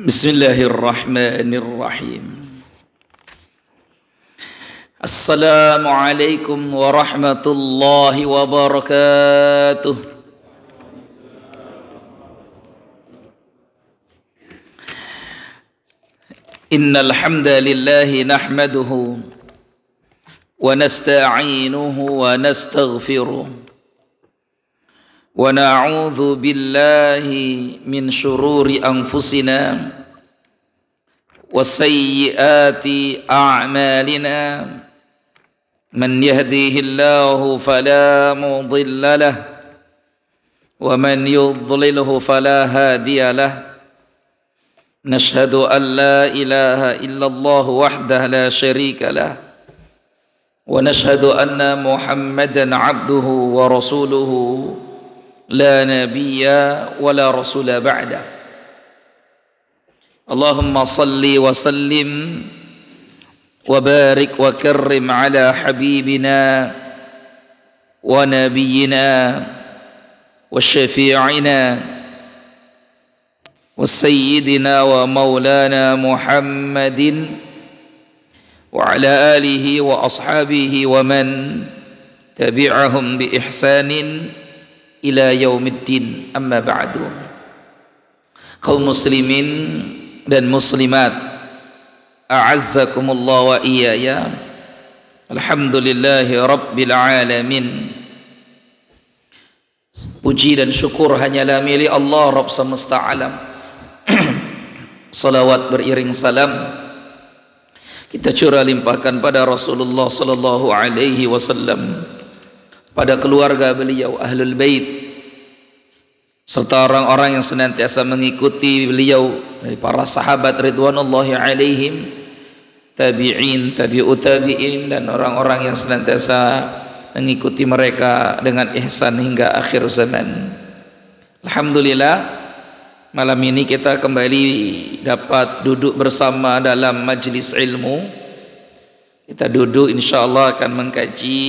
Bismillahirrahmanirrahim. Assalamualaikum warahmatullahi wabarakatuh. Innal hamdalillahi nahmaduhu wa nasta'inuhu wa nastaghfiruh. Wa na'udzu billahi min syururi anfusina wa sayyiati a'malina. Man yahdihillahu fala mudilla lahu wa man yudlilhu fala hadiya lahu. Nashhadu an la ilaha illallah wahdahu la syarika lahu wa nashhadu anna Muhammadan 'abduhu wa rasuluhu la nabiyya wa la rasula ba'da. Allahumma salli wa sallim wa barik wa karrim ala habibina wa nabiyyina wa syafi'ina wa sayyidina wa maulana Muhammadin wa ala alihi wa ashabihi wa man tabi'ahum bi ihsanin ila yaumiddin, amma ba'du. Kaum muslimin dan muslimat, a'azzakumullah wa iyaya. Alhamdulillahi rabbil alamin. Puji dan syukur hanyalah milik Allah Rabb semesta alam. Salawat beriring salam kita curah limpahkan pada Rasulullah sallallahu alaihi wasallam, pada keluarga beliau, ahlul bait, serta orang-orang yang senantiasa mengikuti beliau dari para sahabat ridwanullahi alaihim, tabi'in, tabi'ut tabi'in, dan orang-orang yang senantiasa mengikuti mereka dengan ihsan hingga akhir zaman. Alhamdulillah, malam ini kita kembali dapat duduk bersama dalam majlis ilmu. Kita duduk insyaallah akan mengkaji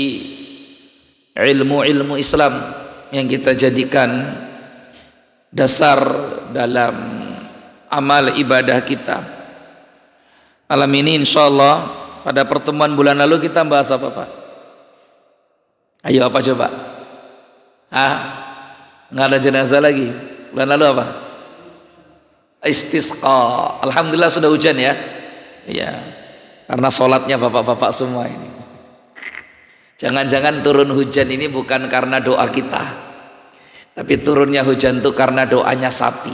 ilmu-ilmu Islam yang kita jadikan dasar dalam amal ibadah kita. Malam ini insyaallah, pada pertemuan bulan lalu kita bahas apa, Pak? Ayo, apa coba? Nggak ada jenazah lagi. Bulan lalu apa? Istisqa. Alhamdulillah sudah hujan ya. Iya. Karena sholatnya bapak-bapak semua ini. Jangan-jangan turun hujan ini bukan karena doa kita, tapi turunnya hujan itu karena doanya sapi,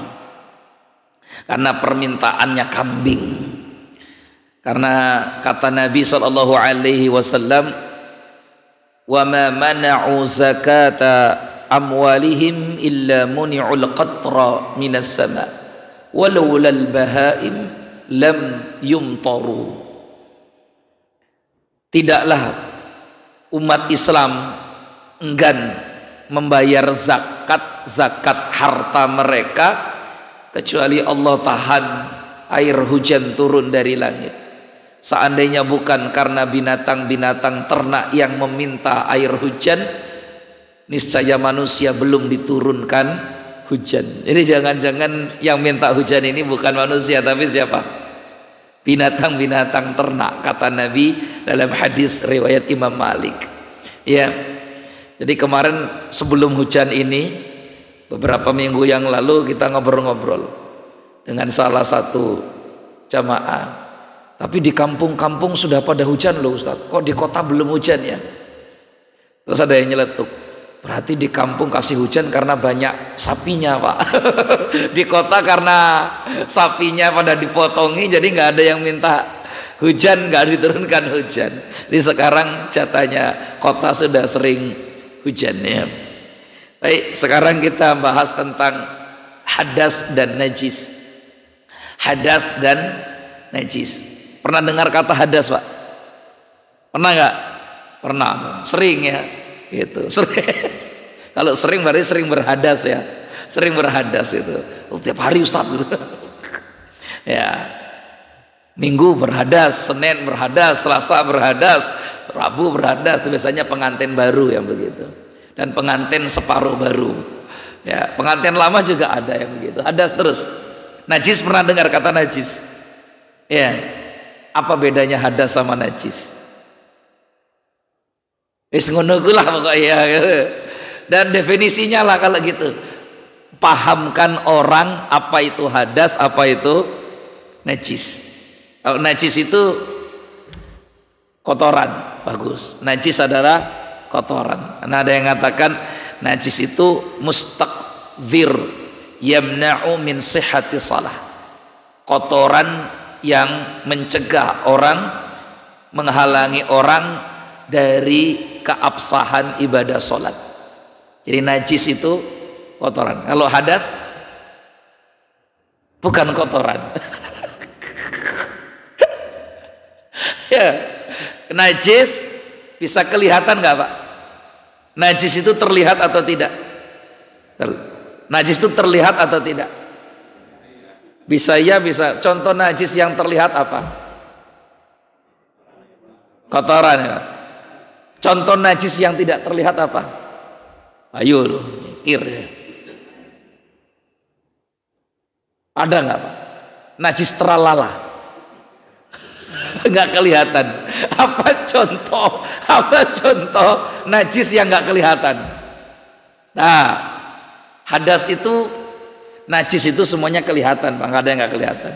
karena permintaannya kambing. Karena kata Nabi sallallahu alaihi wasallam, wa ma mana'u zakata amwalihim illa muni'ul qatra minas sama walaulal bahaim lam yumtaru. Tidaklah umat Islam enggan membayar zakat harta mereka kecuali Allah tahan air hujan turun dari langit. Seandainya bukan karena binatang-binatang ternak yang meminta air hujan, niscaya manusia belum diturunkan hujan. Jadi jangan-jangan yang minta hujan ini bukan manusia, tapi siapa? Binatang-binatang ternak, kata Nabi dalam hadis riwayat Imam Malik. Ya, jadi kemarin sebelum hujan ini, beberapa minggu yang lalu kita ngobrol-ngobrol dengan salah satu jamaah. Tapi di kampung-kampung sudah pada hujan loh Ustaz, kok di kota belum hujan ya? Terus ada yang nyeletuk, berarti di kampung kasih hujan karena banyak sapinya, Pak. Di kota karena sapinya pada dipotongi, jadi nggak ada yang minta hujan, nggak diturunkan hujan. Jadi sekarang jatahnya kota sudah sering hujan ya. Baik, sekarang kita bahas tentang hadas dan najis. Hadas dan najis. Pernah dengar kata hadas, Pak? Pernah nggak? Pernah. Sering ya. Gitu. Sering. Kalau sering berarti sering berhadas ya. Sering berhadas itu. Tiap hari Ustaz gitu. Ya. Minggu berhadas, Senin berhadas, Selasa berhadas, Rabu berhadas. Itu biasanya pengantin baru yang begitu. Dan pengantin separuh baru. Ya, pengantin lama juga ada yang begitu. Hadas terus. Najis, pernah dengar kata najis? Ya. Apa bedanya hadas sama najis? Wis ngono ku lah pokoknya. Dan definisinya lah kalau gitu. Pahamkan orang apa itu hadas, apa itu najis. Kalau najis itu kotoran, bagus. Najis adalah kotoran. Nah, ada yang mengatakan najis itu mustaqdzir yamna'u min sihhati shalah. Kotoran yang mencegah orang, menghalangi orang dari keabsahan ibadah sholat. Jadi najis itu kotoran. Kalau hadas bukan kotoran. Ya, najis bisa kelihatan nggak Pak? Najis itu terlihat atau tidak? Najis itu terlihat atau tidak? Bisa ya, bisa. Contoh najis yang terlihat apa? Kotoran ya. Contoh najis yang tidak terlihat apa? Ayo loh, mikir ya. Ada nggak Pak? Najis teralala. Nggak kelihatan. Apa contoh najis yang nggak kelihatan? Nah, hadas itu, najis itu semuanya kelihatan, Pak. Nggak ada yang nggak kelihatan.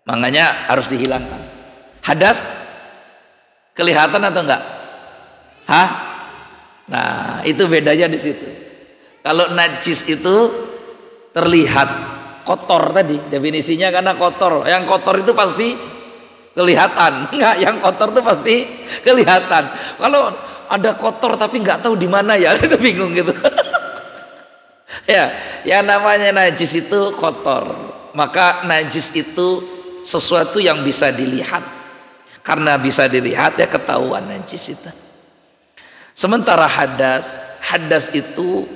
Makanya harus dihilangkan. Hadas kelihatan atau enggak? Hah? Nah, itu bedanya di situ. Kalau najis itu terlihat, kotor tadi definisinya, karena kotor. Yang kotor itu pasti kelihatan. Enggak, yang kotor itu pasti kelihatan. Kalau ada kotor tapi nggak tahu di mana ya, itu bingung gitu. Ya, yang namanya najis itu kotor. Maka najis itu sesuatu yang bisa dilihat. Karena bisa dilihat ya ketahuan najis itu. Sementara hadas itu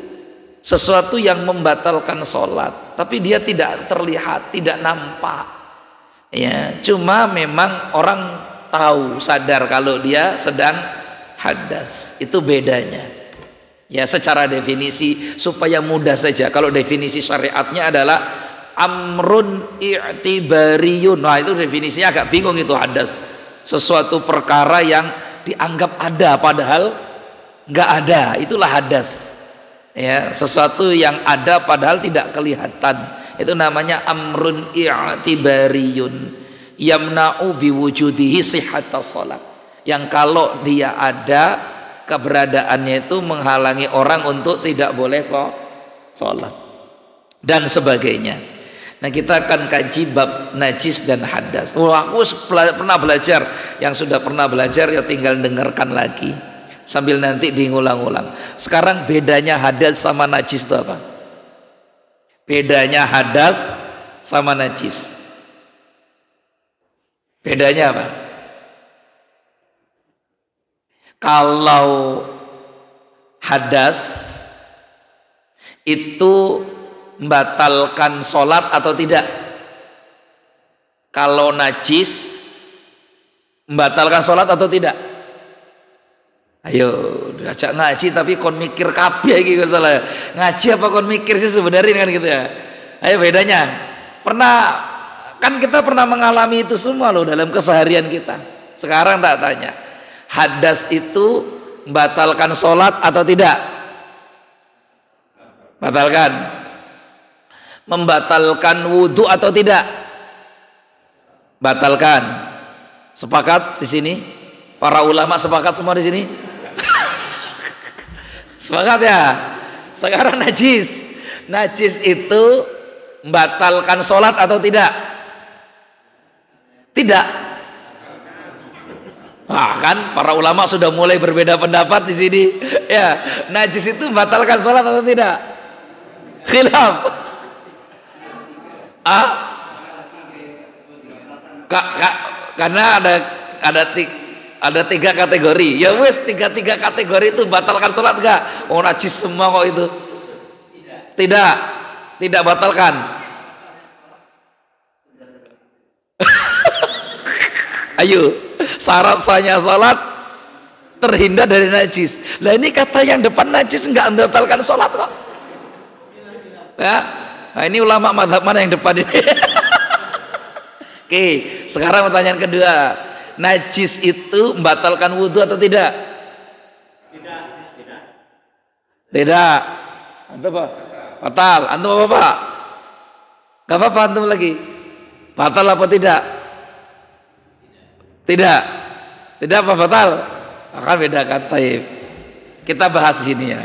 sesuatu yang membatalkan sholat, tapi dia tidak terlihat, tidak nampak. Ya, cuma memang orang tahu, sadar kalau dia sedang hadas. Itu bedanya. Ya, secara definisi supaya mudah saja. Kalau definisi syariatnya adalah amrun i'tibariyun. Nah, itu definisinya agak bingung itu hadas. Sesuatu perkara yang dianggap ada padahal nggak ada, itulah hadas. Ya, sesuatu yang ada padahal tidak kelihatan, itu namanya amrun i'tibariyun yamna'u biwujudihi sihhatas shalah. Yang kalau dia ada, keberadaannya itu menghalangi orang untuk tidak boleh sholat dan sebagainya. Nah, kita akan kaji bab najis dan hadas. Aku pernah belajar, yang sudah pernah belajar ya tinggal dengarkan lagi sambil nanti diulang-ulang. Sekarang bedanya hadas sama najis itu apa? Bedanya hadas sama najis, bedanya apa? Kalau hadas itu membatalkan sholat atau tidak? Kalau najis membatalkan sholat atau tidak? Ayo diajak ngaji tapi kon mikir kabeh iki kok salah. Ngaji apa kon mikir sih sebenarnya kan gitu ya. Ayo bedanya. Kita pernah mengalami itu semua loh dalam keseharian kita. Sekarang tak tanya, hadas itu membatalkan sholat atau tidak? Batalkan. Membatalkan wudhu atau tidak? Batalkan. Sepakat di sini? Para ulama sepakat semua di sini? Sepakat ya? Sekarang najis. Najis itu membatalkan sholat atau tidak? Tidak. Nah, kan para ulama sudah mulai berbeda pendapat di sini. Ya, najis itu membatalkan sholat atau tidak? Khilaf. Karena ada tiga kategori. Ya wes, tiga kategori itu batalkan sholat enggak? Oh, najis semua kok itu? Tidak batalkan. Ayo, syarat sahnya sholat terhindar dari najis. Lah ini kata yang depan najis enggak membatalkan sholat kok? Ya, Nah, ini ulama mazhab mana yang depan ini? Oke, sekarang pertanyaan kedua. Najis itu membatalkan wudhu atau tidak? Tidak. Antum apa? Batal. Antum apa, Pak? Gak apa-apa antum lagi. Batal apa tidak? Tidak. Tidak apa batal? Akan bedakan. Taib. Kita bahas sini ya.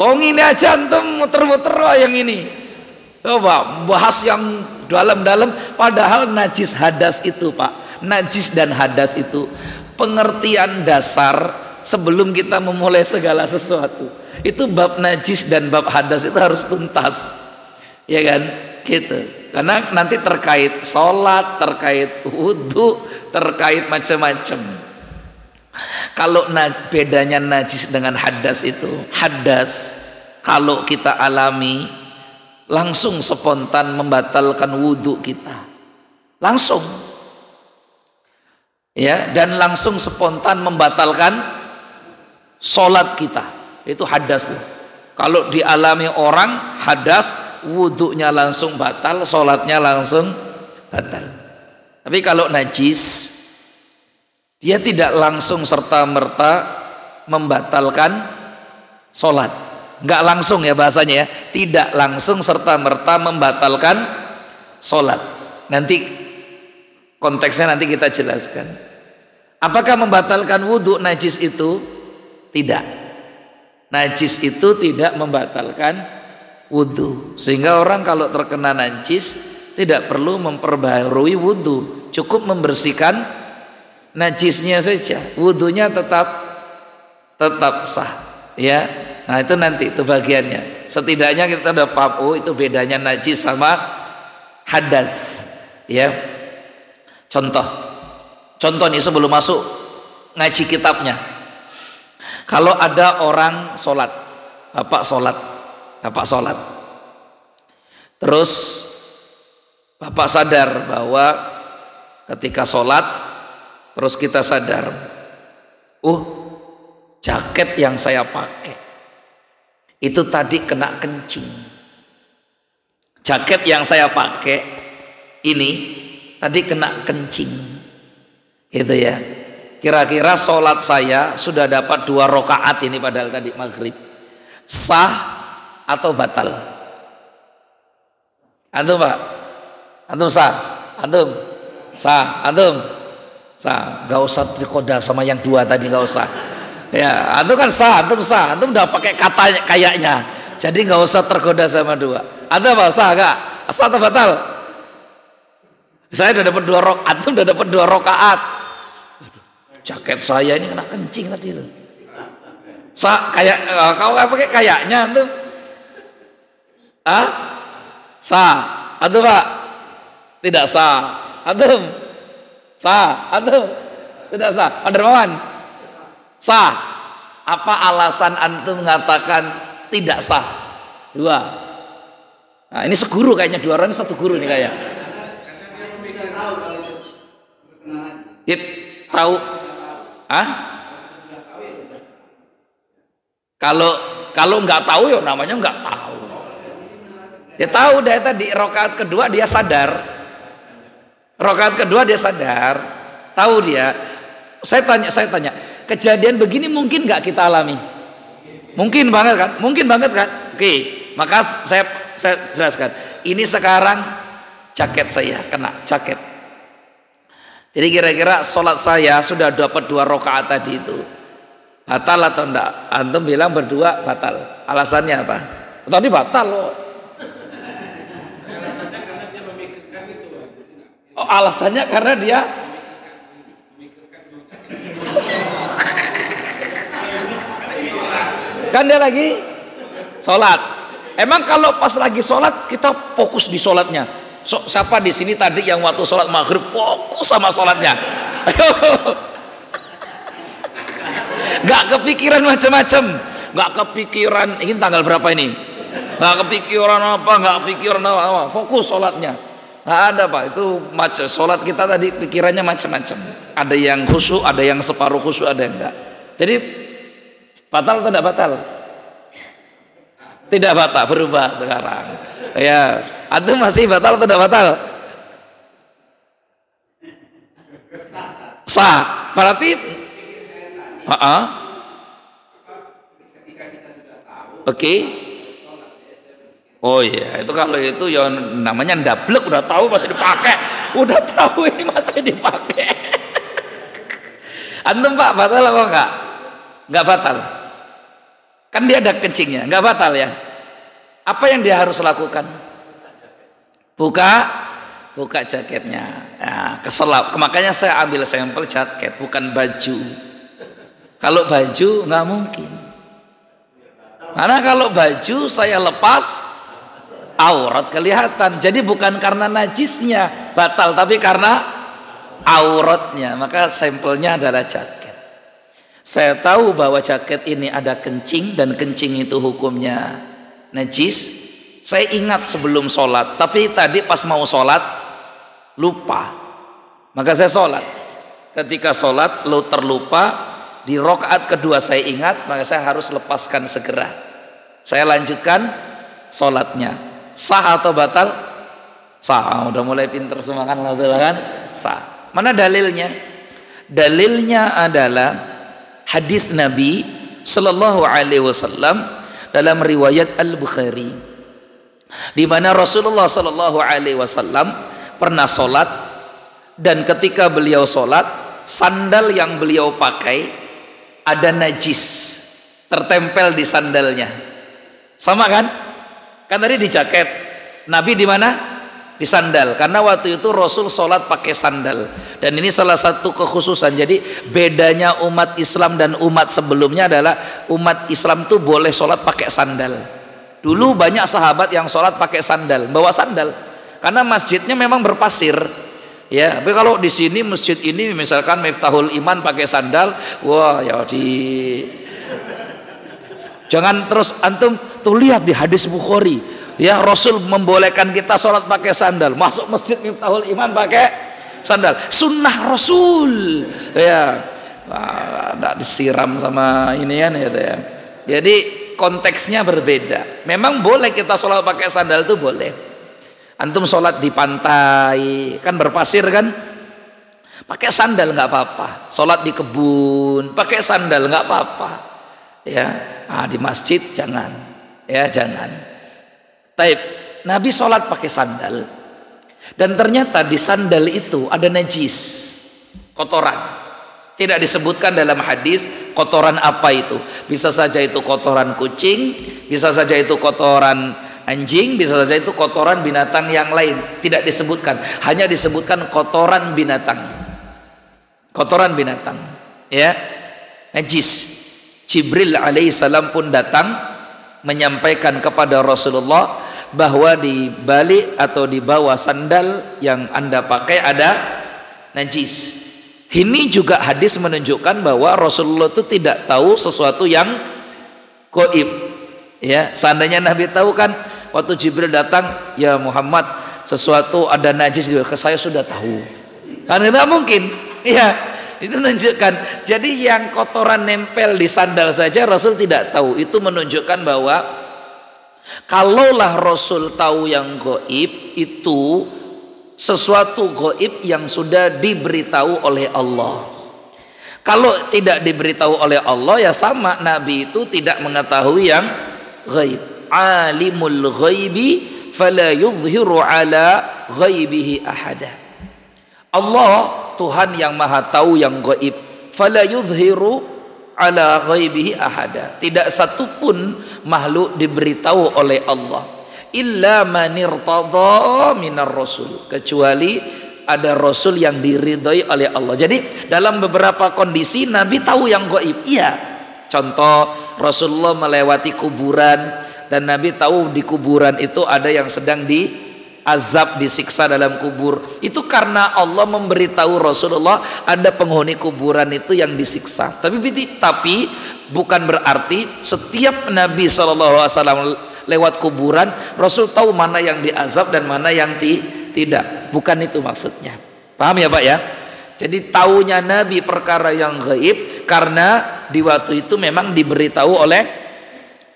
Oh ini aja antum muter-muter yang ini. Coba bahas yang dalam-dalam, padahal najis hadas itu, Pak. Najis dan hadas itu pengertian dasar sebelum kita memulai segala sesuatu. Itu bab najis dan bab hadas itu harus tuntas. Ya kan? Gitu. Karena nanti terkait sholat, terkait wudhu, terkait macam-macam. Kalau bedanya najis dengan hadas itu, hadas kalau kita alami langsung spontan membatalkan wudhu kita, langsung ya, dan langsung spontan membatalkan sholat kita. Itu hadas tuh. Kalau dialami orang hadas, wudhunya langsung batal, sholatnya langsung batal. Tapi kalau najis, dia tidak langsung serta merta membatalkan sholat. Nggak langsung ya bahasanya ya, tidak langsung serta merta membatalkan sholat. Nanti konteksnya nanti kita jelaskan. Apakah membatalkan wudhu najis itu? Tidak. Najis itu tidak membatalkan wudhu, sehingga orang kalau terkena najis tidak perlu memperbarui wudhu, cukup membersihkan najisnya saja, wudhunya tetap sah ya. Nah itu nanti itu bagiannya. Setidaknya kita udah paham, oh itu bedanya najis sama hadas ya. Contoh nih sebelum masuk ngaji kitabnya. Kalau ada orang sholat, bapak sholat, terus bapak sadar bahwa ketika sholat, terus kita sadar, jaket yang saya pakai itu tadi kena kencing. Jaket yang saya pakai ini tadi kena kencing, gitu ya. Kira-kira sholat saya sudah dapat 2 rakaat ini, padahal tadi maghrib, sah atau batal? Antum Pak? Antum sah? Antum sah? Antum sah? Gak usah trikoda sama yang 2 tadi, gak usah. Ya, antum kan sah, antum udah pakai kata kayaknya, jadi nggak usah tergoda sama 2. Antum apa sah gak? Sah atau batal? Saya udah dapat 2 rakaat, antum udah dapat 2 rakaat. Jaket saya ini kena kencing tadi itu. Sah kayak kau pakai kayaknya antum? Sah? Antum Pak? Tidak sah. Antum? Sah? Antum? Tidak sah. Pak Dermawan? Sah. Apa alasan antum mengatakan tidak sah? 2. Nah ini seguru kayaknya, 2 orang ini 1 guru nih kayak. Tahu? Kalau nggak tahu ya namanya nggak tahu. Ya tahu dari tadi rakaat kedua dia sadar. Rakaat kedua dia sadar, tahu dia. Saya tanya. Kejadian begini mungkin nggak kita alami? Mungkin banget kan? Mungkin banget kan? Oke, maka saya jelaskan. Ini sekarang jaket saya kena jaket. Jadi kira-kira sholat saya sudah dapat 2 rakaat tadi itu batal atau enggak? Antum bilang berdua batal. Alasannya apa? Tadi batal loh. Alasannya karena dia memikirkan itu. Oh, alasannya karena dia kan dia lagi sholat. Emang kalau pas lagi sholat kita fokus di sholatnya. Siapa di sini tadi yang waktu sholat maghrib fokus sama sholatnya? Ayo. Gak kepikiran macam-macam. Gak kepikiran ini tanggal berapa ini? Gak kepikiran apa? Gak kepikiran apa? Fokus sholatnya. Gak ada Pak. Itu macam sholat kita tadi pikirannya macam-macam. Ada yang khusyuk, ada yang separuh khusyuk, ada yang enggak. Jadi batal atau tidak batal? Tidak batal, berubah sekarang. Ya, antum masih batal atau tidak batal? Sah. Berarti Oke. Oh iya, itu kalau itu ya namanya ndablek, udah tahu masih dipakai. Udah tahu ini masih dipakai. Antum Pak, batal apa enggak? Enggak batal. Kan dia ada kencingnya, enggak batal ya. Apa yang dia harus lakukan? Buka jaketnya. Nah, keselap. Makanya saya ambil sampel jaket, bukan baju. Kalau baju nggak mungkin. Karena kalau baju saya lepas, aurat kelihatan. Jadi bukan karena najisnya batal, tapi karena auratnya. Maka sampelnya adalah jaket. Saya tahu bahwa jaket ini ada kencing, dan kencing itu hukumnya najis. Saya ingat sebelum sholat, tapi tadi pas mau sholat lupa. Maka saya sholat. Ketika sholat lo terlupa, di rakaat kedua saya ingat, maka saya harus lepaskan segera. Saya lanjutkan sholatnya. Sah atau batal? Sah. Udah mulai pinter semua kan, sah. Mana dalilnya? Dalilnya adalah hadis Nabi Sallallahu Alaihi Wasallam dalam riwayat Al-Bukhari, di mana Rasulullah Sallallahu Alaihi Wasallam pernah sholat, dan ketika beliau sholat, sandal yang beliau pakai ada najis tertempel di sandalnya. Sama kan? Kan tadi di jaket, Nabi di mana? Di sandal. Karena waktu itu Rasul sholat pakai sandal, dan ini salah satu kekhususan. Jadi bedanya umat Islam dan umat sebelumnya adalah umat Islam tuh boleh sholat pakai sandal. Dulu banyak sahabat yang sholat pakai sandal, bawa sandal, karena masjidnya memang berpasir. Ya, tapi kalau di sini masjid ini misalkan Miftahul Iman pakai sandal, wah ya jangan terus antum tuh lihat di hadis Bukhari, ya Rasul membolehkan kita sholat pakai sandal, masuk masjid Miftahul Iman pakai sandal, sunnah Rasul, ya tidak disiram sama ini ya. Jadi konteksnya berbeda. Memang boleh kita sholat pakai sandal, itu boleh. Antum sholat di pantai kan berpasir kan, pakai sandal nggak apa-apa. Sholat di kebun pakai sandal nggak apa-apa. Ya, di masjid jangan. Ya jangan. Taib. Nabi sholat pakai sandal, dan ternyata di sandal itu ada najis, kotoran. Tidak disebutkan dalam hadis kotoran apa itu. Bisa saja itu kotoran kucing, bisa saja itu kotoran anjing, bisa saja itu kotoran binatang yang lain. Tidak disebutkan, hanya disebutkan kotoran binatang. Kotoran binatang, ya, najis. Jibril alaihissalam pun datang menyampaikan kepada Rasulullah bahwa di balik atau di bawah sandal yang Anda pakai ada najis. Ini juga hadis menunjukkan bahwa Rasulullah itu tidak tahu sesuatu yang gaib. Ya, seandainya Nabi tahu kan, waktu Jibril datang, ya Muhammad, sesuatu ada najis, saya sudah tahu. Karena tidak mungkin. Ya, itu menunjukkan. Jadi yang kotoran nempel di sandal saja Rasul tidak tahu. Itu menunjukkan bahwa kalaulah Rasul tahu yang gaib, itu sesuatu gaib yang sudah diberitahu oleh Allah. Kalau tidak diberitahu oleh Allah, ya sama, Nabi itu tidak mengetahui yang gaib. Alimul ghaibi fala yuzhiru ala ghaibihi ahada. Allah Tuhan yang maha tahu yang gaib, fala yuzhiru ala ghaibihi ahada. Tidak satupun makhluk diberitahu oleh Allah, illa man irtada minar rasul, kecuali ada rasul yang diridhai oleh Allah. Jadi dalam beberapa kondisi Nabi tahu yang gaib. Iya. Contoh, Rasulullah melewati kuburan, dan Nabi tahu di kuburan itu ada yang sedang diazab, disiksa dalam kubur. Itu karena Allah memberitahu Rasulullah ada penghuni kuburan itu yang disiksa. Tapi bukan berarti setiap Nabi SAW lewat kuburan Rasul tahu mana yang diazab dan mana yang tidak. Bukan itu maksudnya. Paham ya Pak ya? Jadi tahunya Nabi perkara yang gaib karena di waktu itu memang diberitahu oleh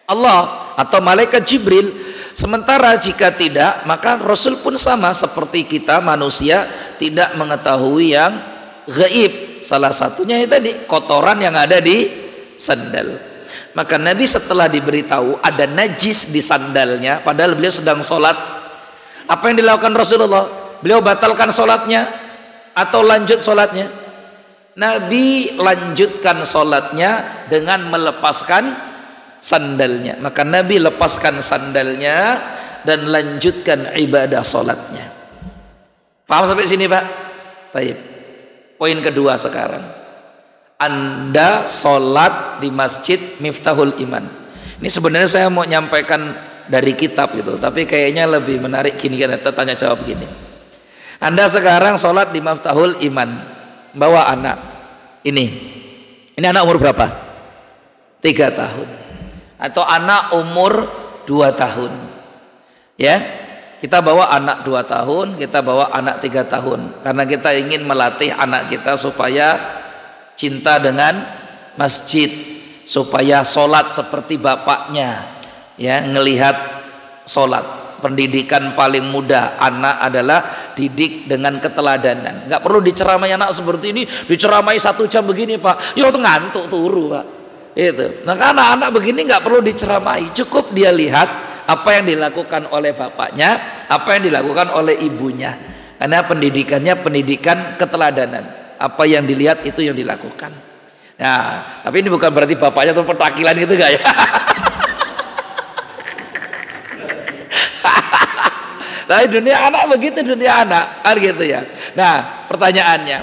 Allah. atau malaikat Jibril. Sementara jika tidak, maka Rasul pun sama seperti kita manusia, tidak mengetahui yang gaib. Salah satunya itu tadi kotoran yang ada di sandal. Maka Nabi setelah diberitahu ada najis di sandalnya, padahal beliau sedang sholat, apa yang dilakukan Rasulullah? Beliau batalkan sholatnya atau lanjut sholatnya? Nabi lanjutkan sholatnya dengan melepaskan sandalnya. Maka Nabi lepaskan sandalnya dan lanjutkan ibadah sholatnya. Paham sampai sini Pak? Baik. Poin kedua sekarang, Anda sholat di masjid Miftahul Iman. Ini sebenarnya saya mau nyampaikan dari kitab gitu, tapi kayaknya lebih menarik gini kan, tanya jawab gini. Anda sekarang sholat di Miftahul Iman, bawa anak ini anak umur berapa? 3 tahun atau anak umur 2 tahun ya, kita bawa anak 2 tahun, kita bawa anak 3 tahun karena kita ingin melatih anak kita supaya cinta dengan masjid, supaya sholat seperti bapaknya ya, ngelihat sholat. Pendidikan paling mudah anak adalah didik dengan keteladanan. Nggak perlu diceramai anak seperti ini, diceramai 1 jam begini Pak, ya itu ngantuk turu Pak. Itu. Nah karena anak begini nggak perlu diceramai, cukup dia lihat apa yang dilakukan oleh bapaknya, apa yang dilakukan oleh ibunya. Karena pendidikannya pendidikan keteladanan, apa yang dilihat itu yang dilakukan. Nah tapi ini bukan berarti bapaknya tuh petakilan gitu gak ya? Nah dunia anak begitu, dunia anak kan gitu ya. Nah pertanyaannya,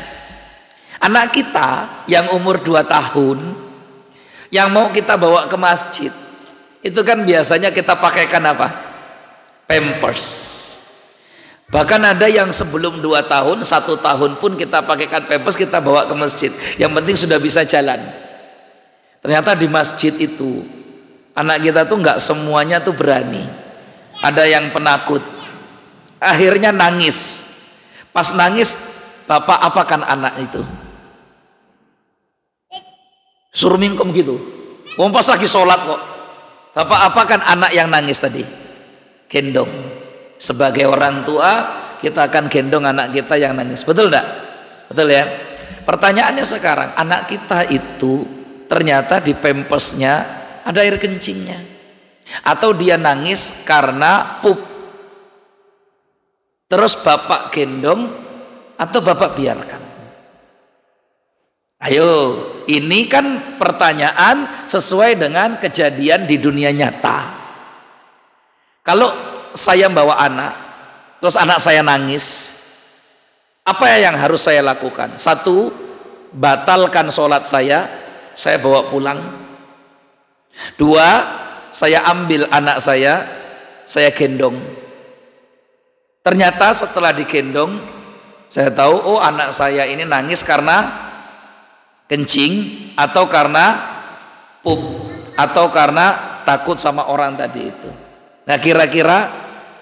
anak kita yang umur 2 tahun yang mau kita bawa ke masjid, itu kan biasanya kita pakaikan apa? Pampers. Bahkan ada yang sebelum 2 tahun, 1 tahun pun kita pakaikan pampers, kita bawa ke masjid. Yang penting sudah bisa jalan. Ternyata di masjid itu anak kita tuh nggak semuanya tuh berani. Ada yang penakut, akhirnya nangis. Pas nangis, bapak apakan anak itu? Suruh mingkem gitu. Pas lagi sholat kok. Bapak apakan anak yang nangis tadi? Gendong. Sebagai orang tua, kita akan gendong anak kita yang nangis. Betul enggak? Betul ya? Pertanyaannya sekarang, anak kita itu ternyata di pampersnya ada air kencingnya. Atau dia nangis karena pup, terus bapak gendong atau bapak biarkan? Ayo, ini kan pertanyaan sesuai dengan kejadian di dunia nyata. Kalau saya bawa anak, terus anak saya nangis, apa yang harus saya lakukan? 1, batalkan sholat saya bawa pulang. 2, saya ambil anak saya gendong. Ternyata setelah digendong, saya tahu, oh anak saya ini nangis karena kencing, atau karena pup, atau karena takut sama orang tadi itu. Nah kira-kira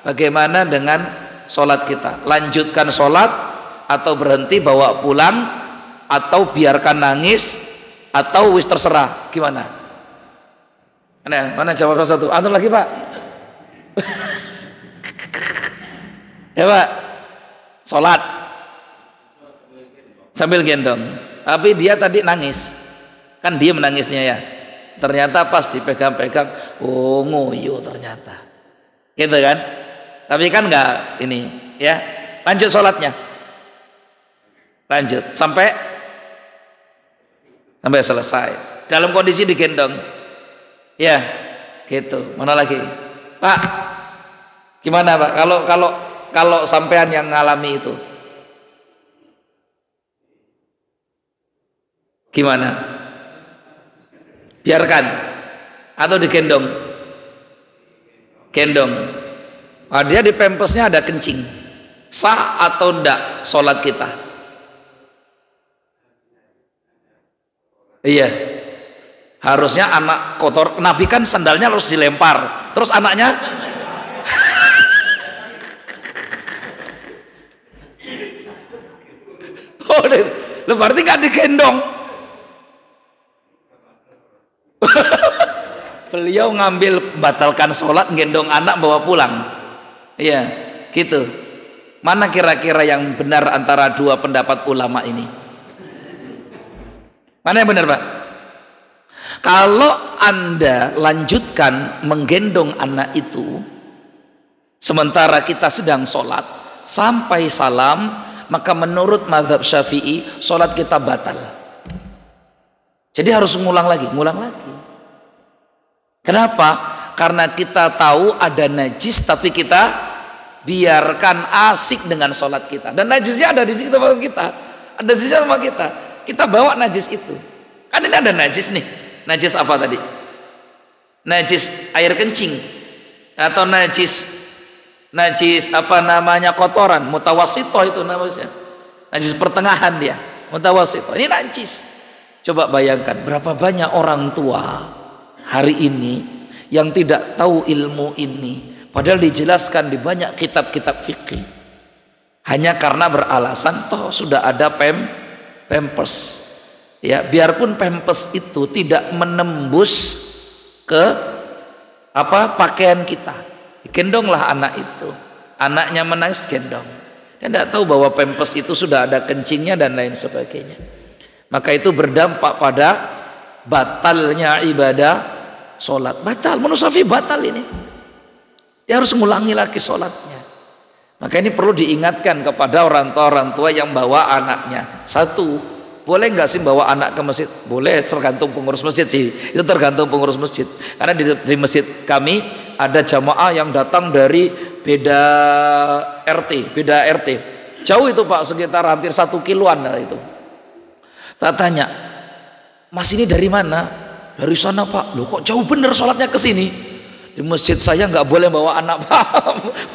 bagaimana dengan sholat kita? Lanjutkan sholat, atau berhenti bawa pulang, atau biarkan nangis, atau wis terserah? Gimana? Mana jawab satu? Antum lagi Pak? Ya Pak, sholat sambil gendong. Tapi dia tadi nangis, kan dia menangisnya ya. Ternyata pas dipegang-pegang, oh ngoyo ternyata, gitu kan? Tapi kan nggak ini, ya. Lanjut sholatnya, lanjut sampai selesai. Dalam kondisi digendong. Ya, gitu. Mana lagi, Pak? Gimana Pak? Kalau sampean yang ngalami itu, gimana? Biarkan atau digendong? Gendong. Oh, dia di pampersnya ada kencing. Sah atau enggak sholat kita? Iya. Harusnya anak kotor. Nabi kan sandalnya harus dilempar, terus anaknya oh berarti nggak digendong. Beliau ngambil batalkan sholat, gendong anak bawa pulang. Iya, gitu. Mana kira-kira yang benar antara dua pendapat ulama ini? Mana yang benar, Pak? Kalau Anda lanjutkan menggendong anak itu sementara kita sedang sholat sampai salam, maka menurut mazhab Syafi'i sholat kita batal. Jadi harus ngulang lagi. Kenapa? Karena kita tahu ada najis, tapi kita biarkan asik dengan sholat kita. Dan najisnya ada di situ sama kita. Ada sisa sama kita. Kita bawa najis itu. Kan ini ada najis nih. Najis apa tadi? Najis air kencing atau najis apa namanya, kotoran, mutawassithah itu namanya. Najis pertengahan dia, mutawassithah. Ini najis. Coba bayangkan berapa banyak orang tua hari ini yang tidak tahu ilmu ini, padahal dijelaskan di banyak kitab-kitab fikih. Hanya karena beralasan toh sudah ada pampers. Ya, biarpun pampers itu tidak menembus ke pakaian kita, gendonglah anak itu. Anaknya menangis, gendong. Dia tidak tahu bahwa pampers itu sudah ada kencingnya dan lain sebagainya. Maka itu berdampak pada batalnya ibadah sholat. Batal, menurut Syafi'i batal ini. Dia harus mengulangi lagi sholatnya. Maka ini perlu diingatkan kepada orang tua yang bawa anaknya. Satu, boleh nggak sih bawa anak ke masjid? Boleh, tergantung pengurus masjid sih. Itu tergantung pengurus masjid. Karena di masjid kami ada jamaah yang datang dari beda RT. Jauh itu Pak, sekitar hampir 1 kiloan itu. Tak tanya, Mas ini dari mana? Dari sana Pak. Loh kok jauh bener sholatnya ke sini? Di masjid saya nggak boleh bawa anak Pak.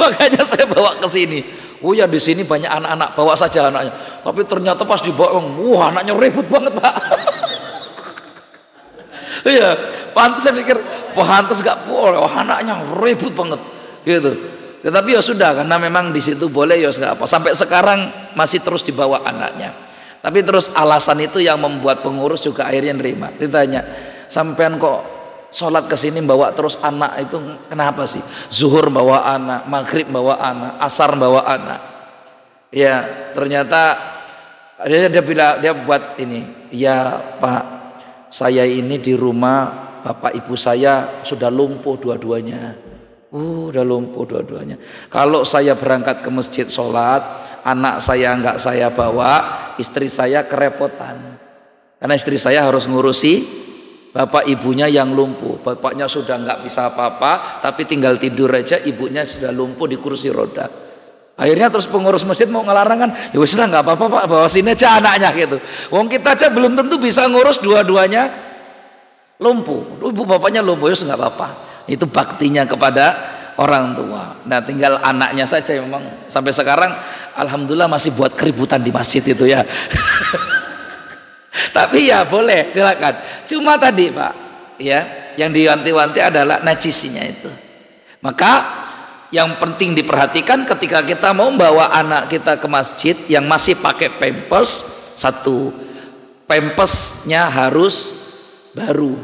Makanya saya bawa ke sini. Oh ya, di sini banyak anak-anak, bawa saja anaknya. Tapi ternyata pas dibawa, wah anaknya ribut banget Pak. Iya, pantas saya pikir, pantas gak boleh, anaknya ribut banget, gitu. Tetapi ya sudah, karena memang di situ boleh, ya nggak apa. Sampai sekarang masih terus dibawa anaknya. Tapi terus alasan itu yang membuat pengurus juga akhirnya nerima. Ditanya, sampean kok sholat ke sini bawa terus anak, itu kenapa sih? Zuhur bawa anak, maghrib bawa anak, asar bawa anak. Ya ternyata dia bilang, dia buat ini. Ya Pak, saya ini di rumah bapak ibu saya sudah lumpuh dua-duanya. Udah lumpuh dua-duanya. Kalau saya berangkat ke masjid sholat, anak saya nggak saya bawa, istri saya kerepotan. Karena istri saya harus ngurusi bapak ibunya yang lumpuh. Bapaknya sudah nggak bisa apa-apa, tapi tinggal tidur aja, ibunya sudah lumpuh di kursi roda. Akhirnya terus pengurus masjid mau ngelarang kan, ya wis lah nggak apa-apa Pak, bawa sini aja anaknya gitu. Wong kita aja belum tentu bisa ngurus dua-duanya lumpuh. Ibu bapaknya lumpuh, ya nggak apa-apa. Itu baktinya kepada orang tua. Nah tinggal anaknya saja memang sampai sekarang alhamdulillah masih buat keributan di masjid itu ya. Tapi ya boleh, silakan. Cuma tadi Pak, ya, yang diwanti-wanti adalah najisnya itu. Maka yang penting diperhatikan ketika kita mau membawa anak kita ke masjid yang masih pakai pampers, satu, pampersnya harus baru.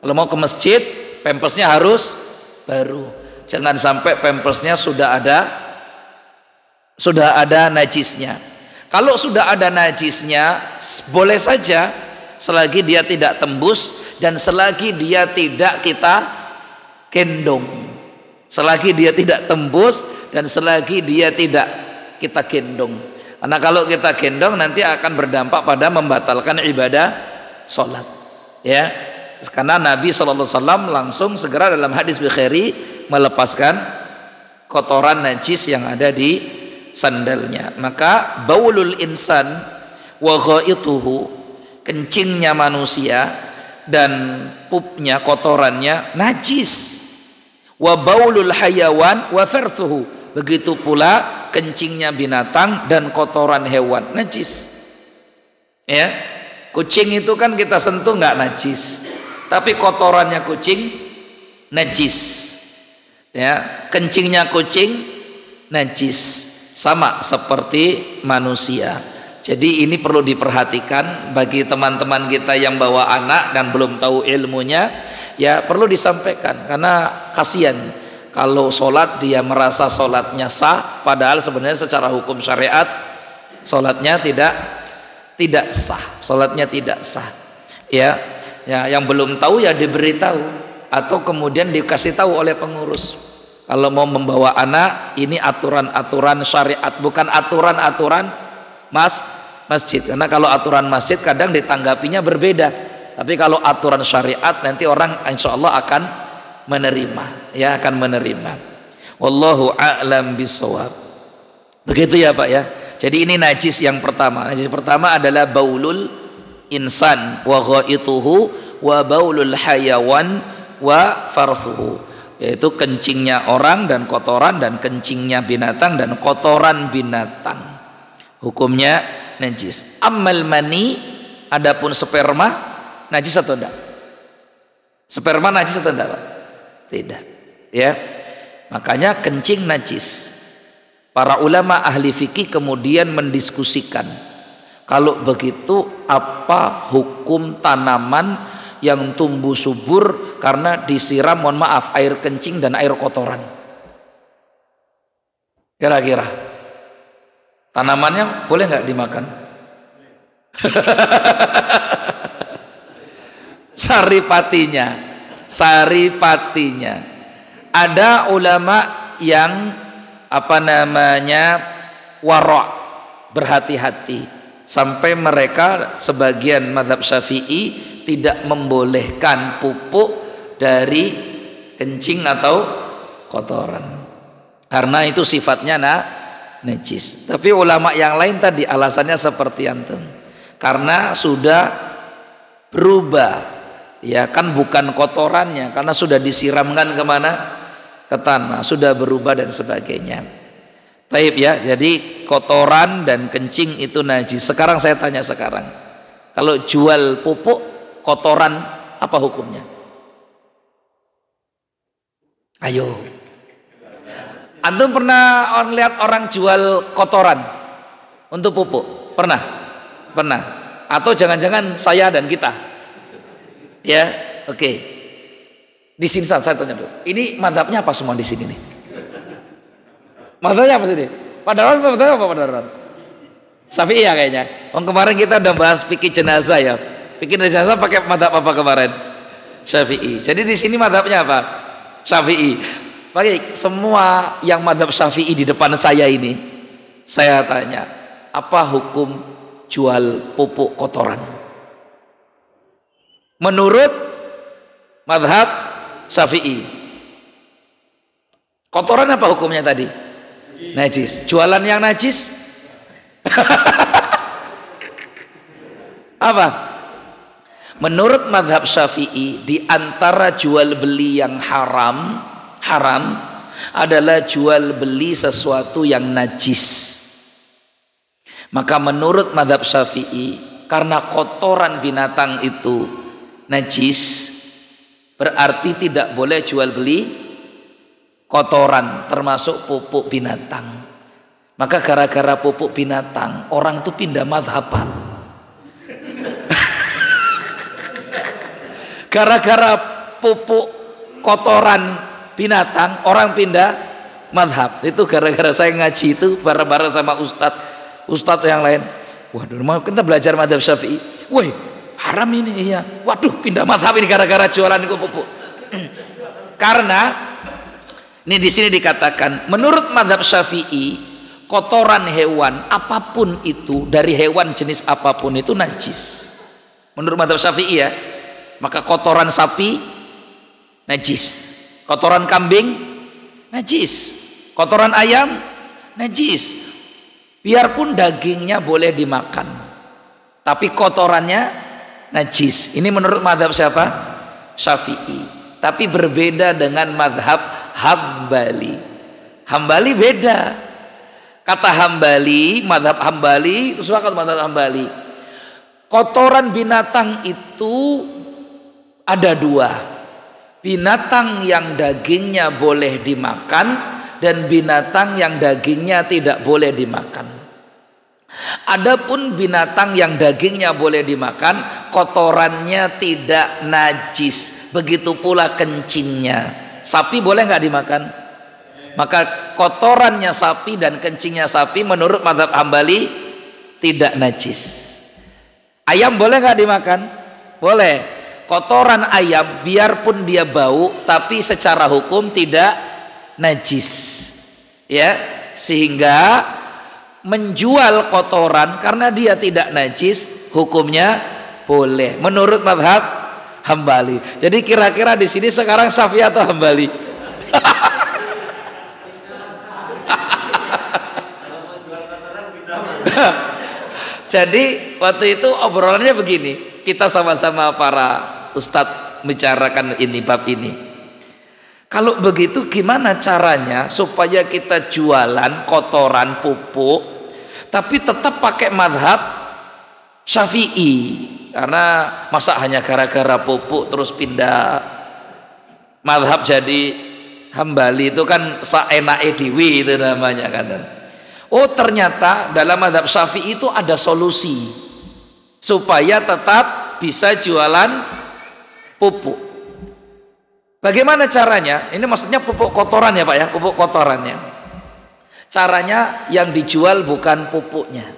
Kalau mau ke masjid, pampersnya harus baru. Jangan sampai pampersnya sudah ada najisnya. Kalau sudah ada najisnya, boleh saja selagi dia tidak tembus dan selagi dia tidak kita gendong. Selagi dia tidak tembus dan selagi dia tidak kita gendong. Karena kalau kita gendong nanti akan berdampak pada membatalkan ibadah sholat. Ya, karena Nabi SAW langsung segera dalam hadis Bukhari melepaskan kotoran najis yang ada di sandalnya. Maka baulul insan wa ghaituhu, kencingnya manusia dan pupnya, kotorannya najis. Wa baulul hayawan wa farthuhu, begitu pula kencingnya binatang dan kotoran hewan najis. Ya, kucing itu kan kita sentuh nggak najis, tapi kotorannya kucing najis. Ya, kencingnya kucing najis. Sama seperti manusia. Jadi ini perlu diperhatikan bagi teman-teman kita yang bawa anak dan belum tahu ilmunya, ya perlu disampaikan, karena kasihan kalau sholat dia merasa sholatnya sah, padahal sebenarnya secara hukum syariat sholatnya tidak sah, sholatnya tidak sah. Ya, yang belum tahu ya diberitahu atau kemudian dikasih tahu oleh pengurus. Kalau mau membawa anak, ini aturan-aturan syariat, bukan aturan-aturan masjid. Karena kalau aturan masjid kadang ditanggapinya berbeda. Tapi kalau aturan syariat nanti orang insya Allah akan menerima, ya akan menerima. Wallahu a'lam bishawab. Begitu ya Pak ya. Jadi ini najis yang pertama. Najis pertama adalah baulul insan wa ghaituhu wa baulul hayawan wa farsuhu. Yaitu kencingnya orang dan kotoran, dan kencingnya binatang dan kotoran binatang. Hukumnya najis. Ammal mani, adapun sperma najis atau tidak? Sperma najis atau tidak, Pak? Tidak. Ya. Makanya kencing najis. Para ulama ahli fikih kemudian mendiskusikan, kalau begitu apa hukum tanaman yang tumbuh subur karena disiram, mohon maaf, air kencing dan air kotoran? Kira-kira tanamannya boleh nggak dimakan? saripatinya ada ulama yang warok, berhati-hati, sampai mereka sebagian mazhab Syafi'i tidak membolehkan pupuk dari kencing atau kotoran karena itu sifatnya najis. Tapi ulama yang lain tadi alasannya seperti antum, karena sudah berubah, ya kan, bukan kotorannya, karena sudah disiramkan kemana, ke tanah, sudah berubah dan sebagainya. Taib ya, jadi kotoran dan kencing itu najis. Sekarang saya tanya kalau jual pupuk kotoran apa hukumnya? Ayo, antum pernah lihat orang jual kotoran untuk pupuk? Pernah? Atau jangan-jangan saya dan kita? Ya, oke. Di sini saya tanya dulu. Ini mazhabnya apa semua di sini nih? Mazhabnya apa sih? Padaran apa? Syafi'i ya kayaknya. Kemarin kita udah bahas fikih jenazah ya. Fikih jenazah pakai mazhab apa kemarin? Syafi'i. Jadi di sini mazhabnya apa? Syafi'i. Baik, semua yang mazhab Syafi'i di depan saya ini, saya tanya, apa hukum jual pupuk kotoran? Menurut mazhab Syafi'i, kotoran apa hukumnya tadi? Najis. Jualan yang najis apa? Menurut mazhab Syafi'i, di antara jual beli yang haram adalah jual beli sesuatu yang najis. Maka menurut mazhab Syafi'i, karena kotoran binatang itu najis, berarti tidak boleh jual beli kotoran, termasuk pupuk binatang. Maka gara-gara pupuk binatang, orang tuh pindah mazhaban. Gara-gara pupuk kotoran binatang, orang pindah mazhab. Itu gara-gara saya ngaji itu bareng-bareng sama ustadz yang lain. Waduh, mau kita belajar mazhab Syafi'i. Woi, haram ini, iya. Waduh, pindah mazhab ini gara-gara jualan itu pupuk. Karena ini di sini dikatakan, menurut mazhab Syafi'i, kotoran hewan apapun itu, dari hewan jenis apapun itu najis. Menurut mazhab Syafi'i ya. Maka kotoran sapi najis, kotoran kambing najis, kotoran ayam najis. Biarpun dagingnya boleh dimakan, tapi kotorannya najis. Ini menurut mazhab siapa? Syafi'i. Tapi berbeda dengan mazhab Hambali. Hambali beda. Kata Hambali, mazhab Hambali, sepakat mazhab Hambali, kotoran binatang itu ada dua. Binatang yang dagingnya boleh dimakan dan binatang yang dagingnya tidak boleh dimakan. Adapun binatang yang dagingnya boleh dimakan, kotorannya tidak najis. Begitu pula kencingnya. Sapi boleh nggak dimakan? Maka kotorannya sapi dan kencingnya sapi menurut mazhab Hambali tidak najis. Ayam boleh nggak dimakan? Boleh. Kotoran ayam biarpun dia bau, tapi secara hukum tidak najis. Ya, sehingga menjual kotoran karena dia tidak najis hukumnya boleh menurut mazhab Hambali. Jadi kira-kira di sini sekarang Syafi'i atau Hambali? Jadi waktu itu obrolannya begini, kita sama-sama para ustadz bicarakan ini bab ini. Kalau begitu gimana caranya supaya kita jualan kotoran pupuk tapi tetap pakai mazhab Syafi'i? Karena masa hanya gara-gara pupuk terus pindah mazhab jadi Hambali, itu kan saenake dewi itu namanya kan. Oh, ternyata dalam mazhab Syafi'i itu ada solusi supaya tetap bisa jualan pupuk. Bagaimana caranya? Ini maksudnya pupuk kotoran ya Pak ya, pupuk kotorannya. Caranya yang dijual bukan pupuknya,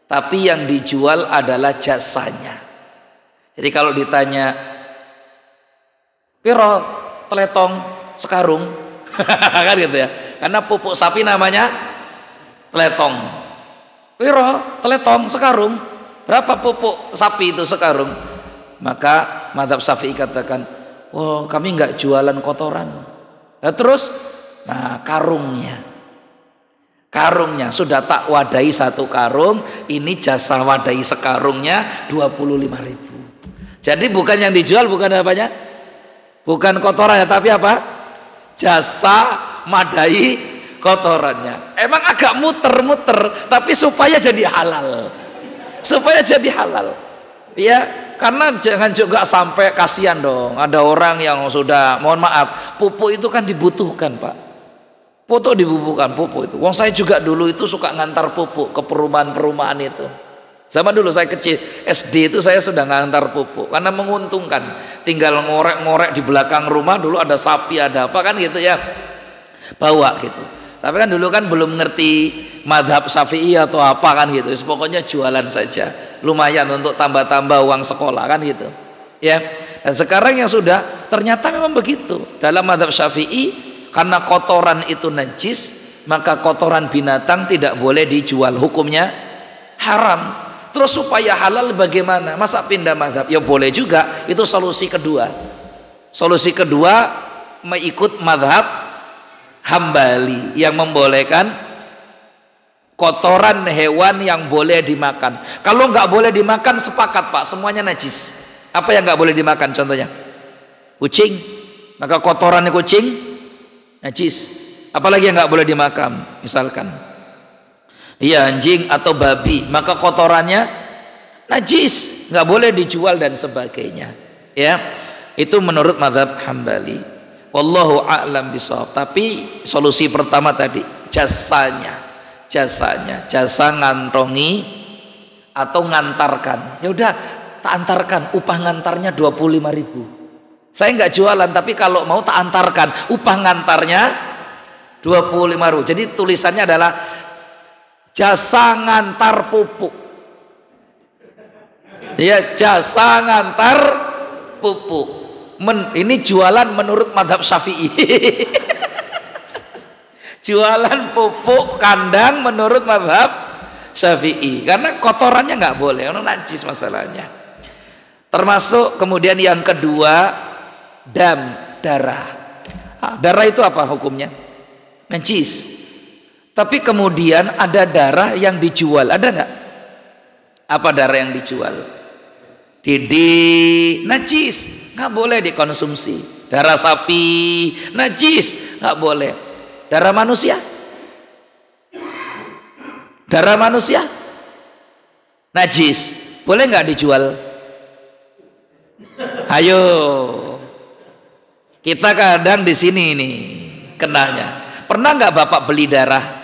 tapi yang dijual adalah jasanya. Jadi kalau ditanya, piro teletong sekarung? Kan gitu ya. Karena pupuk sapi namanya teletong. Piro teletong sekarung? Berapa pupuk sapi itu sekarung? Maka mazhab Syafi'i katakan, oh kami nggak jualan kotoran. Nah, terus, nah karungnya sudah tak wadahi satu karung, ini jasa wadahi sekarungnya 25.000. Jadi bukan yang dijual, bukan apanya, bukan kotorannya, tapi apa? Jasa madahi kotorannya. Emang agak muter-muter, tapi supaya jadi halal, ya. Karena jangan juga sampai kasihan dong, ada orang yang sudah, mohon maaf, pupuk itu kan dibutuhkan Pak, pupuk itu. Wong saya juga dulu itu suka ngantar pupuk ke perumahan itu. Zaman dulu saya kecil SD itu saya sudah ngantar pupuk karena menguntungkan, tinggal ngorek-ngorek di belakang rumah, dulu ada sapi ada apa kan gitu ya, bawa gitu. Tapi kan dulu kan belum ngerti mazhab Syafi'i atau apa kan gitu. Pokoknya jualan saja, lumayan untuk tambah-tambah uang sekolah kan gitu. Ya. Dan sekarang yang sudah ternyata memang begitu. Dalam mazhab Syafi'i, karena kotoran itu najis, maka kotoran binatang tidak boleh dijual, hukumnya haram. Terus supaya halal bagaimana? Masa pindah mazhab? Ya boleh juga. Itu solusi kedua. Solusi kedua mengikut mazhab Hambali yang membolehkan kotoran hewan yang boleh dimakan. Kalau nggak boleh dimakan sepakat Pak, semuanya najis. Apa yang nggak boleh dimakan contohnya? Kucing. Maka kotorannya kucing najis. Apalagi yang nggak boleh dimakan? Misalkan, iya anjing atau babi, maka kotorannya najis, nggak boleh dijual dan sebagainya. Ya, itu menurut mazhab Hambali. Wallahu a'lam bishawab. Tapi solusi pertama tadi jasanya, jasa ngantongi atau ngantarkan. Ya udah, tak antarkan, upah ngantarnya 25.000. Saya nggak jualan, tapi kalau mau tak antarkan, upah ngantarnya 25.000. Jadi tulisannya adalah jasa ngantar pupuk. Ya, jasa ngantar pupuk. Ini jualan menurut mazhab Syafi'i. Jualan pupuk kandang menurut mazhab Syafi'i, karena kotorannya nggak boleh, itu najis masalahnya. Termasuk kemudian yang kedua, darah. Darah itu apa hukumnya? Najis. Tapi kemudian ada darah yang dijual, ada nggak? Apa darah yang dijual? Najis, nggak boleh dikonsumsi. Darah sapi najis, nggak boleh. Darah manusia najis, boleh nggak dijual? Ayo, kita kadang di sini nih kenanya. Pernah nggak Bapak beli darah?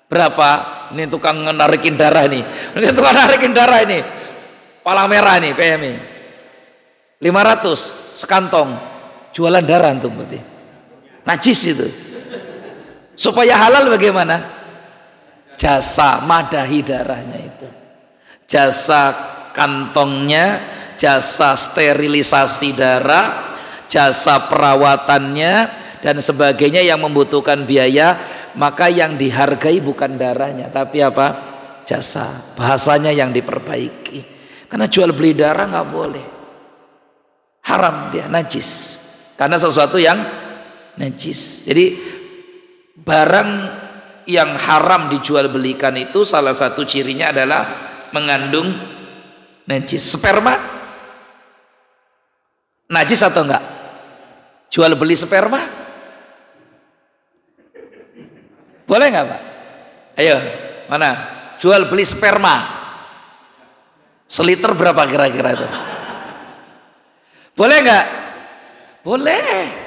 Berapa? ini tukang narikin darah nih. Ini tukang narikin darah ini. Palang merah nih PMI. 500 sekantong. Jualan darah antum berarti. Najis itu. Supaya halal bagaimana? Jasa madahi darahnya itu. Jasa kantongnya, jasa sterilisasi darah, jasa perawatannya dan sebagainya yang membutuhkan biaya, maka yang dihargai bukan darahnya tapi apa? Jasa. Bahasanya yang diperbaiki. Karena jual beli darah nggak boleh. Haram dia, najis. Karena sesuatu yang najis. Jadi barang yang haram dijual belikan itu salah satu cirinya adalah mengandung najis. Sperma najis atau enggak? Jual beli sperma boleh enggak Pak? Ayo, mana? Jual beli sperma seliter berapa kira-kira itu? Boleh enggak? Boleh.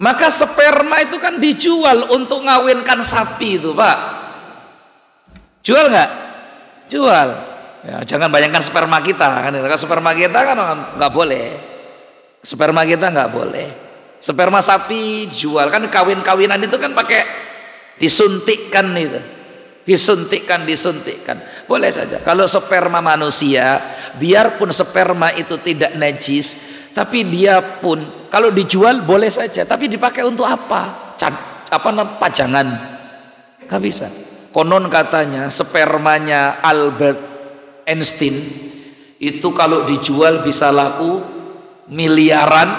Maka sperma itu kan dijual untuk ngawinkan sapi itu Pak. Jual nggak? Jual. Ya, jangan bayangkan sperma kita kan. Kalau sperma kita kan nggak boleh. Sperma kita nggak boleh. Sperma sapi dijual kan, kawin-kawinan itu kan pakai disuntikkan itu. Disuntikkan. Boleh saja. Kalau sperma manusia, biarpun sperma itu tidak najis, tapi dia pun kalau dijual boleh saja, tapi dipakai untuk apa? Pajangan? Gak bisa. Konon katanya spermanya Albert Einstein itu kalau dijual bisa laku miliaran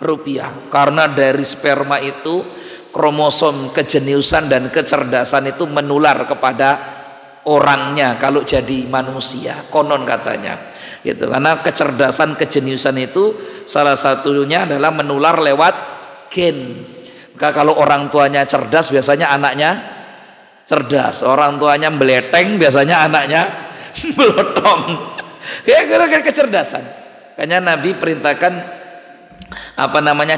rupiah, karena dari sperma itu kromosom kejeniusan dan kecerdasan itu menular kepada orangnya kalau jadi manusia, konon katanya gitu. Karena kecerdasan kejeniusan itu salah satunya adalah menular lewat gen. Maka kalau orang tuanya cerdas biasanya anaknya cerdas, orang tuanya beleteng biasanya anaknya belotong. Kira-kira kecerdasan. Makanya Nabi perintahkan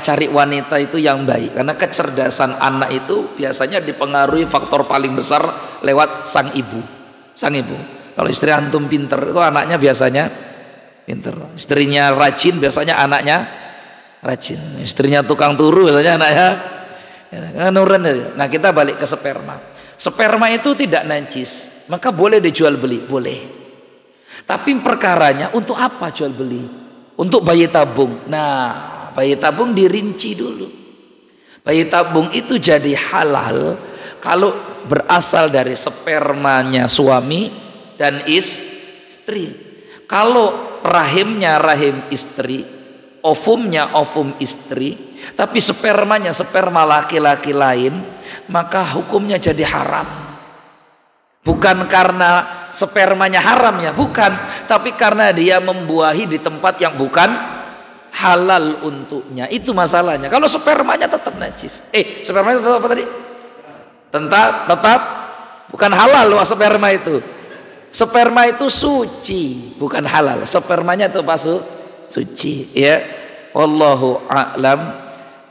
cari wanita itu yang baik, karena kecerdasan anak itu biasanya dipengaruhi faktor paling besar lewat sang ibu. Kalau istri antum pinter itu anaknya biasanya pinter, istrinya rajin biasanya anaknya rajin, istrinya tukang turu biasanya anaknya nurun. Nah kita balik ke sperma. Sperma itu tidak najis, maka boleh dijual beli, boleh. Tapi perkaranya untuk apa jual beli? Untuk bayi tabung. Nah bayi tabung dirinci dulu. Bayi tabung itu jadi halal kalau berasal dari spermanya suami dan istri. Kalau rahimnya rahim istri, ovumnya ovum istri, tapi spermanya sperma laki-laki lain, maka hukumnya jadi haram. Bukan karena spermanya haram ya, bukan, tapi karena dia membuahi di tempat yang bukan halal untuknya. Itu masalahnya. Kalau spermanya tetap najis. Spermanya tetap apa tadi? Tetap bukan halal loh sperma itu. Sperma itu suci, bukan halal. Spermanya itu apa? Suci, ya. Wallahu a'lam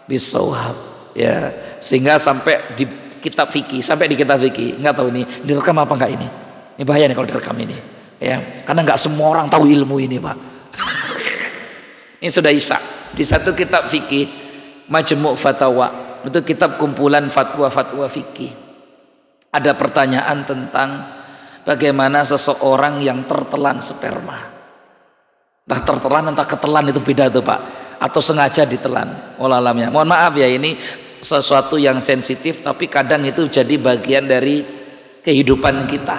bishawab, ya. Sehingga sampai di kitab fikih, nggak tahu ini direkam apa enggak ini. Ini bahaya nih kalau direkam ini, ya. Karena nggak semua orang tahu ilmu ini, Pak. Ini sudah isa di satu kitab fikih, Majmu' Fatawa, itu kitab kumpulan fatwa-fatwa fikih. Ada pertanyaan tentang bagaimana seseorang yang tertelan sperma. Entah tertelan entah ketelan itu beda tuh Pak, atau sengaja ditelan. Wallahu alam ya. Mohon maaf ya, ini sesuatu yang sensitif tapi kadang itu jadi bagian dari kehidupan kita.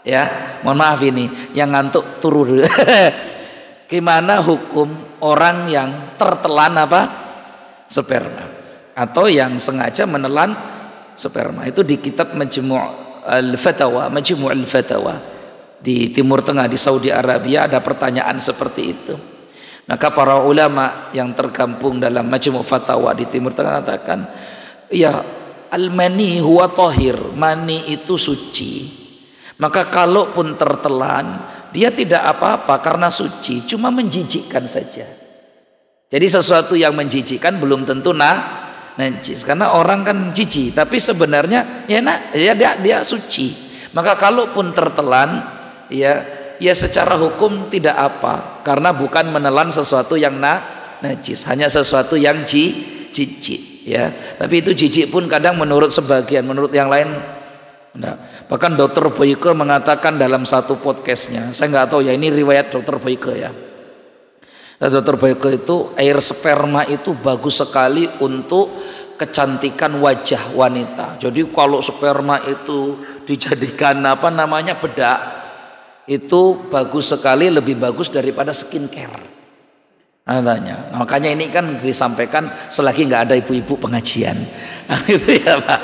Ya, mohon maaf ini yang ngantuk turu dulu. Gimana hukum orang yang tertelan sperma atau yang sengaja menelan sperma? Itu di kitab Majmu' al-Fatawa di Timur Tengah, di Saudi Arabia ada pertanyaan seperti itu. Maka para ulama yang tergabung dalam Majmu' Fatawa di Timur Tengah katakan, ya, al-mani huwa tahir, mani itu suci. Maka kalaupun tertelan dia tidak apa-apa karena suci, cuma menjijikkan saja. Jadi sesuatu yang menjijikkan belum tentu najis. Karena orang kan jijik, tapi sebenarnya ya dia suci. Maka kalaupun tertelan ya secara hukum tidak apa, karena bukan menelan sesuatu yang najis, hanya sesuatu yang jijik ya. Tapi itu jijik pun kadang menurut sebagian, menurut yang lain enggak. Bahkan Dr. Boyke mengatakan dalam satu podcastnya, saya nggak tahu ya ini riwayat Dr. Boyke ya. Dr. Boyke itu air sperma itu bagus sekali untuk kecantikan wajah wanita. Jadi kalau sperma itu dijadikan bedak, itu bagus sekali, lebih bagus daripada skincare katanya. Makanya ini kan disampaikan selagi nggak ada ibu-ibu pengajian. Gitu ya Pak.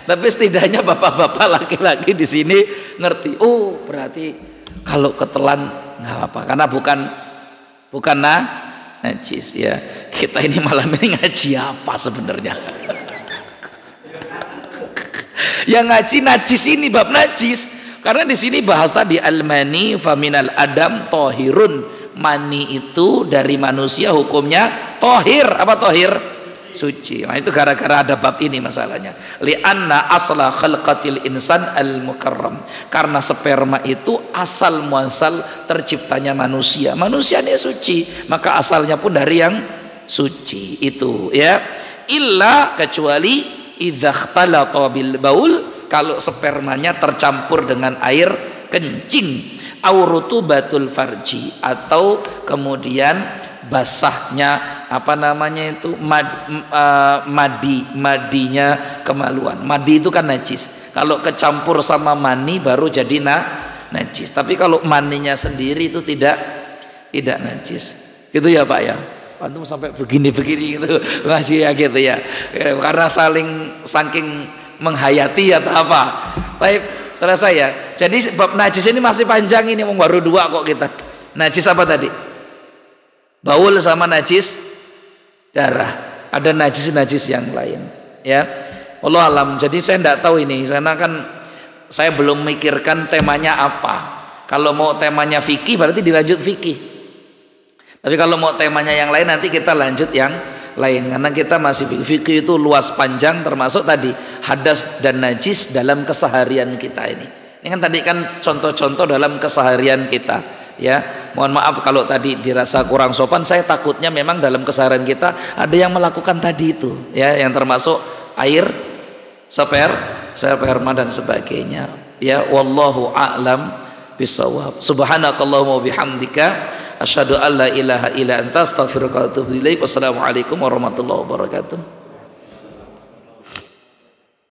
Tapi setidaknya bapak-bapak laki-laki di sini ngerti. Oh berarti kalau ketelan nggak apa-apa, karena bukan najis ya. Kita ini malam ini ngaji apa sebenarnya? Yang ngaji najis ini bab najis. Karena di sini bahas tadi al-mani faminal adam tohirun, mani itu dari manusia hukumnya tohir. Apa tohir? Suci. Nah itu gara-gara ada bab ini masalahnya. Li'anna asla khalqatil insan al-mukarram. Karena sperma itu asal muasal terciptanya manusia. Manusia ini suci, maka asalnya pun dari yang suci itu ya. Illa kecuali idza ikhtalata bil baul, kalau spermanya tercampur dengan air kencing, aurutubatul farji, atau kemudian basahnya madinya kemaluan. Madi itu kan najis, kalau kecampur sama mani baru jadi najis. Tapi kalau maninya sendiri itu tidak najis gitu ya Pak ya. Antum sampai begini-begini gitu ngasih ya gitu ya, karena saking menghayati atau apa. Baik, selesai ya. Jadi bab najis ini masih panjang, ini baru 2 kok kita. Najis apa tadi? Baul sama najis darah. Ada najis yang lain ya. Wallahu alam. Jadi saya tidak tahu ini, karena kan saya belum mikirkan temanya apa. Kalau mau temanya fikih berarti dilanjut fikih. Tapi kalau mau temanya yang lain nanti kita lanjut yang lain, karena kita masih fikih itu luas panjang, termasuk tadi hadas dan najis dalam keseharian kita ini. Ini kan tadi kan contoh-contoh dalam keseharian kita ya. Mohon maaf kalau tadi dirasa kurang sopan, saya takutnya memang dalam keseharian kita ada yang melakukan tadi itu ya, yang termasuk air, sperma dan sebagainya ya. Wallahu a'lam bishawab. Subhanakallahumma bihamdika asyhadu an la ilaha illa anta astaghfiruka wa atubu ilaik. Wassalamualaikum warahmatullahi wabarakatuh.